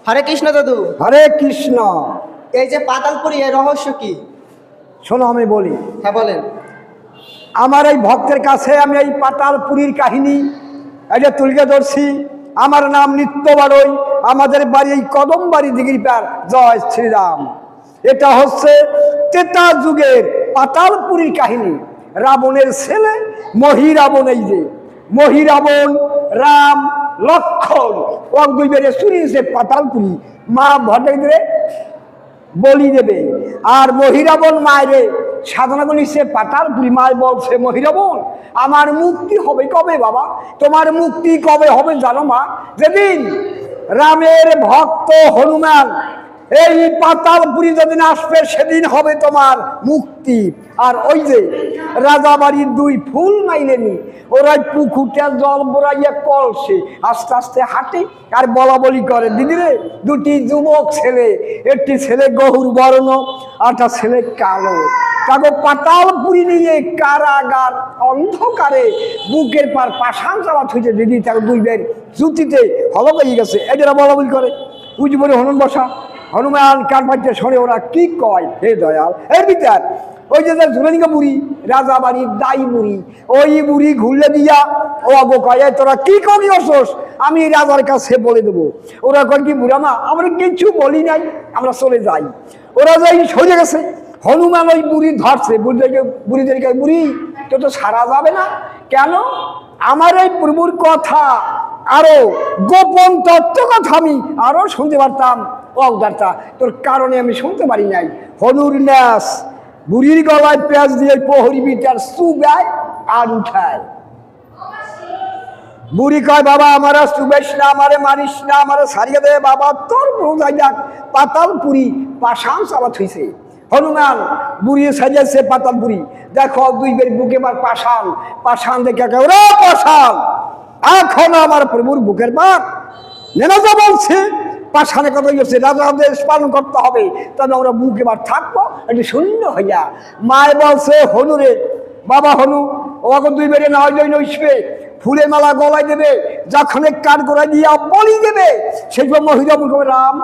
হরে কৃষ্ণ দাদু। হরে কৃষ্ণ। এই যে পাতালপুরি, এর রহস্য কি? শোনো আমি বলি। হ্যাঁ বলেন। আমার এই ভক্তের কাছে আমি এই পাতালপুরীর কাহিনী এটা তুলকে ধরছি। আমার নাম নিত্য বাড়ই, আমাদের বাড়ি এই কদম বাড়ি দিঘির পার। জয় শ্রীরাম। এটা হচ্ছে ত্রেতা যুগের পাতালপুরীর কাহিনী। রাবণের ছেলে মহিরাবণ, এই যে মহিরাবণ রাম লক্ষণ ও দুই বেড়ে শুনিয়েছে পাতালপুরী মা ভট্টাচার্য বলি দেবে। আর মহিরাবণ মায়েরে সাধনা করেছে পাতালপুরী। মায় বলছে, মহিরাবণ আমার মুক্তি হবে কবে বাবা? তোমার মুক্তি কবে হবে জানো মা? যেদিন রামের ভক্ত হনুমান এই পাতালপুরী যেদিন আসবে সেদিন হবে তোমার মুক্তি। আর ওই যে রাজাবাড়ির দুই ফুল মাইলেনি, ওরা পুকুরটা জল বড়াইয়া কলসে আস্তে আস্তে হাঁটে আর বলা বলি করে। দিদিরে, দুটি যুবক ছেলে, একটি ছেলে গহুর বর্ণ আর একটা ছেলে কালো। তাকে পাতালপুরী নিয়ে কারাগার অন্ধকারে বুকের পার পাষাণ চালাত হয়েছে। দিদি তাকে দুই বের জুতিতে হলো হয়ে গেছে। এদের বলা বলি করে উজবরে হনুমান বসা। হনুমান কান পাচ্ছে শোনে ওরা কি কয়। হে দয়াল, এর বিচার ওই যে ঝুলেনিকা বুড়ি, রাজা বাড়ির দায়ী বুড়ি, ওই বুড়ি ঘুরলে দিয়া ও আগো কয়, তোরা কি করি অসোস? আমি রাজার কাছে বলে দেবো। ওরা কয় কি বুড়া মা, আমরা কিছু বলি নাই, আমরা চলে যাই। ওরা যাই সরে গেছে। হনুমান ওই বুড়ি ধরছে, বুড়িদেরকে, বুড়ি তো সারা যাবে না কেন? আমার এই প্রভুর কথা আরো গোপন তত্ত্ব কথা আমি আরো শুনতে পারতাম। অবদারটা তোর কারণে আমি শুনতে পারি নাই। হনুর ন্যাস বুড়ির গলায় পেঁয়াজ দিয়ে প্রহরী বিটার চুবায় আর উঠায়। বুড়ি কয়, বাবা আমার চুবাইস না, আমারে মারিস না, আমারে ছাড়িয়ে দে বাবা, তোর বোঝাই যাক পাতালপুরী পাষাণ চালাত হয়েছে। হনুমান বুড়ি সাজিয়েছে পাতালপুরী। দেখো দুই বের বুকে মার পাষাণ, পাষাণ দেখে ওরা পাষাণ এখন আমার প্রভুর বুকের পাক নেনাজা বলছে পাষাণে কথা হচ্ছে রাজাদের পালন করতে হবে, তবে আমরা বুকে বার থাকবো একটু শূন্য হইয়া। মায় বলছে হনুরে, বাবা হনু ওকে দুই বেড়ে না হয় নইসবে, ফুলে মালা গলায় দেবে, যখন কাঠ গোড়ায় দিয়া বলি দেবে, সেই জন্য মহিরাবণ কবে রাম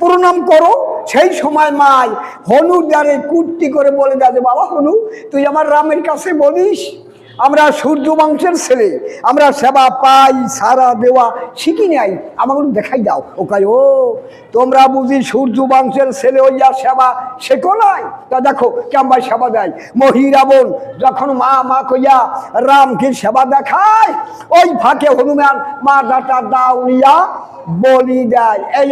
প্রণাম করো। সেই সময় মায় হনুর দ্বারে কুট্টি করে বলে দেয় যে, বাবা হনু তুই আমার রামের কাছে বলিস, আমরা সূর্য বংশের ছেলে, আমরা সেবা পাই সারা দেওয়া শিখি নাই, আমাকে দেখাই দাও। ও কয়, ও তোমরা বুঝি সূর্য বংশের ছেলে হইয়া সেবা শেখো নাই? তা দেখো কেমন সেবা দেয়। মহিরাবণ যখন মা মা কইয়া রামকে সেবা দেখায়, ওই ফাঁকে হনুমান মা ডাটা দাউলিয়া বলি দেয়। এই